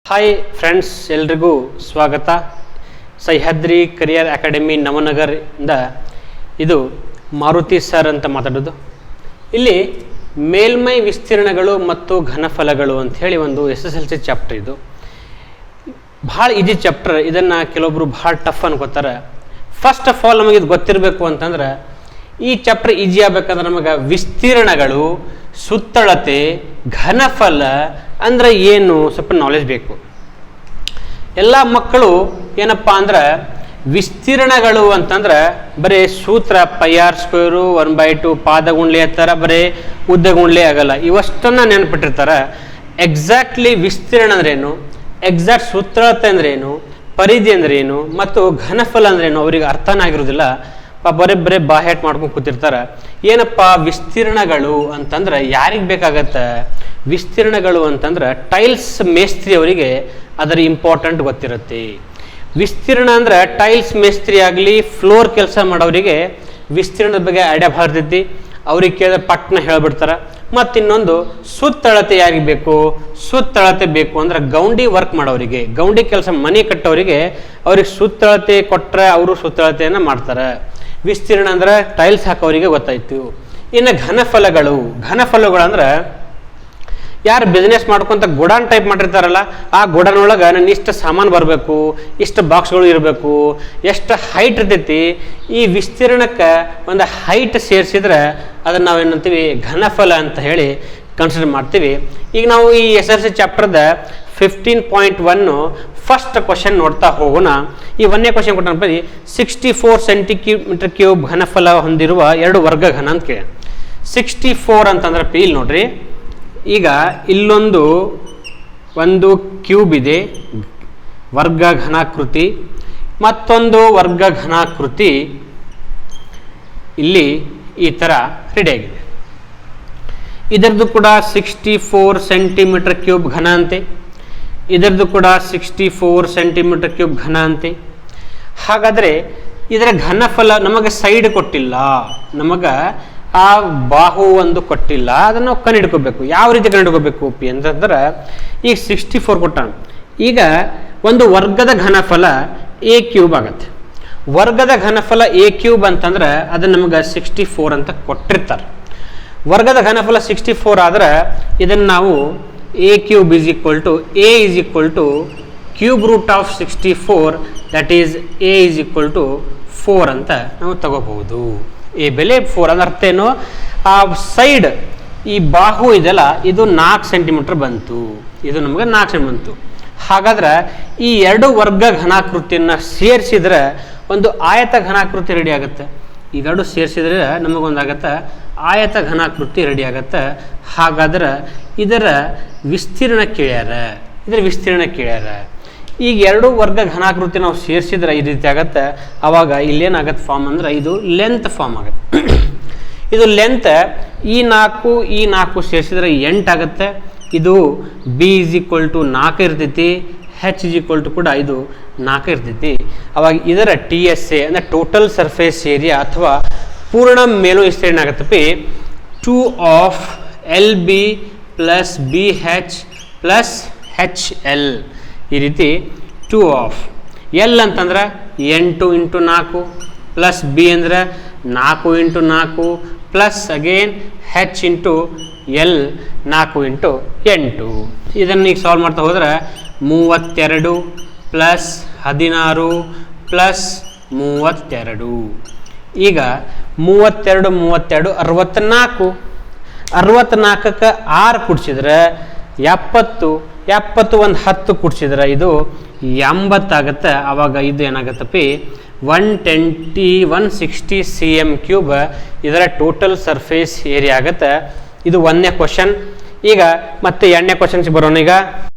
Hi friends, ಎಲ್ರಿಗೂ ಸ್ವಾಗತ. Sahyadri career academy Navanagar ಇಂದ ಇದು ಮಾರುತಿ ಸರ್ ಅಂತ ಮಾತಾಡೋದು. ಇಲ್ಲಿ ಮೇಲ್ಮೈ ವಿಸ್ತೀರ್ಣಗಳು ಮತ್ತು ಘನಫಲಗಳು ಅಂತ ಹೇಳಿ ಒಂದು SSLC ಚಾಪ್ಟರ್. ಇದು ಭಾಳ ಈಜಿ ಚಾಪ್ಟರ್. ಇದನ್ನು ಕೆಲವೊಬ್ರು ಭಾಳ ಟಫ್ ಅನ್ಕೋತಾರೆ. ಫಸ್ಟ್ ಆಫ್ ಆಲ್ ನಮಗೆ ಇದು ಗೊತ್ತಿರಬೇಕು ಅಂತಂದ್ರೆ, ಈ ಚಾಪ್ಟರ್ ಈಜಿ ಆಗ್ಬೇಕಂದ್ರೆ ನಮಗೆ ವಿಸ್ತೀರ್ಣಗಳು, ಸುತ್ತಳತೆ, ಘನಫಲ ಅಂದ್ರೆ ಏನು ಸ್ವಲ್ಪ ನಾಲೆಜ್ ಬೇಕು. ಎಲ್ಲ ಮಕ್ಕಳು ಏನಪ್ಪ ಅಂದ್ರೆ ವಿಸ್ತೀರ್ಣಗಳು ಅಂತಂದ್ರೆ ಬರೀ ಸೂತ್ರ πr² 1/2 ಪಾದಗುಂಡ್ಲೆ ಥರ ಬರೀ ಉದ್ದಗುಂಡ್ಲೆ ಆಗಲ್ಲ, ಇವಷ್ಟನ್ನ ನೆನಪಿಟ್ಟಿರ್ತಾರೆ. ಎಕ್ಸಾಕ್ಟ್ಲಿ ವಿಸ್ತೀರ್ಣ ಅಂದ್ರೇನು, ಎಕ್ಸಾಕ್ಟ್ ಸುತ್ತಳತೆ ಅಂದ್ರೇನು, ಪರಿಧಿ ಅಂದ್ರೇನು ಮತ್ತು ಘನಫಲ ಅಂದ್ರೇನು ಅವರಿಗೆ ಅರ್ಥನೇ ಆಗಿರೋದಿಲ್ಲ. ಬರೀ ಬಾಹ್ಯಾಟ್ ಮಾಡ್ಕೊಂಡು ಕೂತಿರ್ತಾರೆ. ಏನಪ್ಪ ವಿಸ್ತೀರ್ಣಗಳು ಅಂತಂದ್ರೆ ಯಾರಿಗೆ ಬೇಕಾಗತ್ತೆ? ವಿಸ್ತೀರ್ಣಗಳು ಅಂತಂದ್ರೆ ಟೈಲ್ಸ್ ಮೇಸ್ತ್ರಿ ಅವರಿಗೆ ಅದರ ಇಂಪಾರ್ಟೆಂಟ್ ಗೊತ್ತಿರುತ್ತೆ. ವಿಸ್ತೀರ್ಣ ಅಂದ್ರೆ ಟೈಲ್ಸ್ ಮೇಸ್ತ್ರಿ ಆಗಲಿ ಫ್ಲೋರ್ ಕೆಲಸ ಮಾಡೋರಿಗೆ ವಿಸ್ತೀರ್ಣದ ಬಗ್ಗೆ ಐಡಿಯಾ ಭಾಳ ಇರ್ತೈತಿ. ಅವ್ರಿಗೆ ಕೇಳಿದ್ರೆ ಪಟ್ನ ಹೇಳ್ಬಿಡ್ತಾರೆ. ಮತ್ತು ಇನ್ನೊಂದು ಸುತ್ತಳತೆ ಯಾರಿಗೆ ಬೇಕು? ಸುತ್ತಳತೆ ಬೇಕು ಅಂದ್ರೆ ಗೌಂಡಿ ವರ್ಕ್ ಮಾಡೋರಿಗೆ, ಗೌಂಡಿ ಕೆಲಸ ಮನೆ ಕಟ್ಟೋರಿಗೆ ಅವ್ರಿಗೆ ಸುತ್ತಳತೆ ಕೊಟ್ಟರೆ ಅವರು ಸುತ್ತಳತೆಯನ್ನು ಮಾಡ್ತಾರೆ. ವಿಸ್ತೀರ್ಣ ಅಂದ್ರೆ ಟೈಲ್ಸ್ ಹಾಕೋರಿಗೆ ಗೊತ್ತಾಯ್ತು. ಇನ್ನು ಘನಫಲಗಳು ಅಂದ್ರೆ ಯಾರು ಬಿಸ್ನೆಸ್ ಮಾಡ್ಕೊಂತ ಗೋಡಾನ್ ಟೈಪ್ ಮಾಡಿರ್ತಾರಲ್ಲ, ಆ ಗೋಡಾನ್ ಒಳಗೆ ನಾನು ಇಷ್ಟು ಸಾಮಾನು ಬರಬೇಕು, ಇಷ್ಟು ಬಾಕ್ಸ್ಗಳು ಇರಬೇಕು, ಎಷ್ಟು ಹೈಟ್ ಇರ್ತೈತಿ, ಈ ವಿಸ್ತೀರ್ಣಕ್ಕೆ ಒಂದು ಹೈಟ್ ಸೇರಿಸಿದ್ರೆ ಅದನ್ನು ನಾವೇನಂತೀವಿ ಘನಫಲ ಅಂತ ಹೇಳಿ ಕನ್ಸಿಡರ್ ಮಾಡ್ತೀವಿ. ಈಗ ನಾವು ಈ SSLC ಚಾಪ್ಟರ್ದ 15.1 ಫಸ್ಟ್ ಕ್ವಶನ್ ನೋಡ್ತಾ ಹೋಗೋಣ. ಈ ಒಂದನೇ ಕ್ವಶನ್ ಕೊಟ್ಟ 64 cm³ ಘನಫಲ ಹೊಂದಿರುವ 2 ವರ್ಗ ಘನ ಅಂತ ಕೇಳಿ. 64 ಅಂತಂದ್ರೆ ಇಲ್ಲಿ ನೋಡ್ರಿ, ಈಗ ಒಂದು ಕ್ಯೂಬ್ ಇದೆ ವರ್ಗ ಘನಾಕೃತಿ, ಮತ್ತೊಂದು ವರ್ಗ ಘನಾಕೃತಿ ಇಲ್ಲಿ ಈ ಥರ ರೆಡಿ ಆಗಿದೆ. ಇದರದ್ದು ಕೂಡ 64 cm³ ಘನ ಅಂತೆ, ಇದರದ್ದು ಕೂಡ 64 cm³ ಘನ ಅಂತೆ. ಹಾಗಾದರೆ ಇದರ ಘನಫಲ ನಮಗೆ ಸೈಡ್ ಕೊಟ್ಟಿಲ್ಲ, ನಮಗೆ ಆ ಬಾಹು ಒಂದು ಕೊಟ್ಟಿಲ್ಲ, ಅದನ್ನು ನಾವು ಕಂಡುಹಿಡ್ಕೋಬೇಕು. ಯಾವ ರೀತಿ ಕಂಡುಹಿಡ್ಕೋಬೇಕು ಪಿ ಅಂತಂದ್ರೆ, ಈಗ 64 ಕೊಟ್ಟ, ಈಗ ಒಂದು ವರ್ಗದ ಘನಫಲ a³ ಆಗತ್ತೆ. ವರ್ಗದ ಘನಫಲ a³ ಅಂತಂದ್ರೆ ಅದು ನಮಗೆ 64 ಅಂತ ಕೊಟ್ಟಿರ್ತಾರೆ. ವರ್ಗದ ಘನಫಲ 64 ಆದ್ರೆ ಇದನ್ನು ನಾವು a³ √64 ದಟ್ ಈಸ್ a 4 ಅಂತ ನಾವು ತಗೋಬಹುದು. ಎ ಬೆಲೆ 4 ಅಂದ್ರೆ ಅರ್ಥ ಏನು? ಆ ಸೈಡ್ ಈ ಬಾಹು ಇದೆಲ್ಲ ಇದು 4 ಸೆಂಟಿಮೀಟರ್ ಬಂತು, ಇದು ನಮಗೆ 4 ಸೆಂಟಿಮೀಟರ್ ಬಂತು. ಹಾಗಾದ್ರೆ ಈ 2 ವರ್ಗ ಘನಾಕೃತಿಯನ್ನು ಸೇರಿಸಿದ್ರೆ ಒಂದು ಆಯತ ಘನಾಕೃತಿ ರೆಡಿ ಆಗುತ್ತೆ. ಇವೆರಡು ಸೇರಿಸಿದ್ರೆ ನಮಗೊಂದಾಗತ್ತೆ ಆಯತ ಘನಾಕೃತಿ ರೆಡಿ ಆಗುತ್ತೆ. ಹಾಗಾದ್ರೆ ಇದರ ವಿಸ್ತೀರ್ಣ ಕೇಳ್ಯಾರ. ಈಗ 2 ವರ್ಗ ಘನಾಕೃತಿ ನಾವು ಸೇರಿಸಿದ್ರೆ ಈ ರೀತಿ ಆಗತ್ತೆ. ಅವಾಗ ಇಲ್ಲೇನಾಗತ್ತೆ ಫಾರ್ಮ್ ಅಂದ್ರೆ ಇದು ಲೆಂತ್ ಫಾರ್ಮ್ ಆಗುತ್ತೆ. ಇದು ಲೆಂತ್ ಈ 4 ಸೇರಿಸಿದ್ರೆ 8 ಆಗುತ್ತೆ. ಇದು b = 4 ಇರ್ತೈತಿ, h ಕೂಡ ಇದು 4 ಇರ್ತೈತಿ. ಅವಾಗ ಇದರ TSA ಅಂದ್ರೆ ಟೋಟಲ್ ಸರ್ಫೇಸ್ ಏರಿಯಾ ಅಥವಾ ಪೂರ್ಣ ಮೇಲು ವಿಸ್ತೀರ್ಣ ಆಗತ್ತಪ್ಪಿ 2 of LB + BH + HL. ಈ ರೀತಿ 2 of L ಅಂತಂದ್ರೆ 8 × 4 ಪ್ಲಸ್ B ಅಂದ್ರೆ 4 × 4 ಪ್ಲಸ್ ಅಗೇನ್ H × L 4 × 8. ಇದನ್ನು ಈಗ ಸಾಲ್ವ್ ಮಾಡ್ತಾ ಹೋದ್ರೆ 32 + 16 + 32. ಈಗ 32 64. 64ಕ್ಕೆ 6 ಕೂಡಿಸಿದ್ರೆ 70. 70 ಒಂದು 10 ಕೂಡಿಸಿದ್ರೆ ಇದು 80 ಆಗುತ್ತೆ. ಆವಾಗ ಇದು ಏನಾಗತ್ತಪ್ಪಿ 160 cm³ ಇದರ ಟೋಟಲ್ ಸರ್ಫೇಸ್ ಏರಿಯಾ ಆಗುತ್ತೆ. ಇದು ಒಂದನೇ ಕ್ವಶನ್. ಈಗ ಮತ್ತೆ ಎರಡನೇ ಕ್ವಶನ್ಸ್ ಬರೋಣ. ಈಗ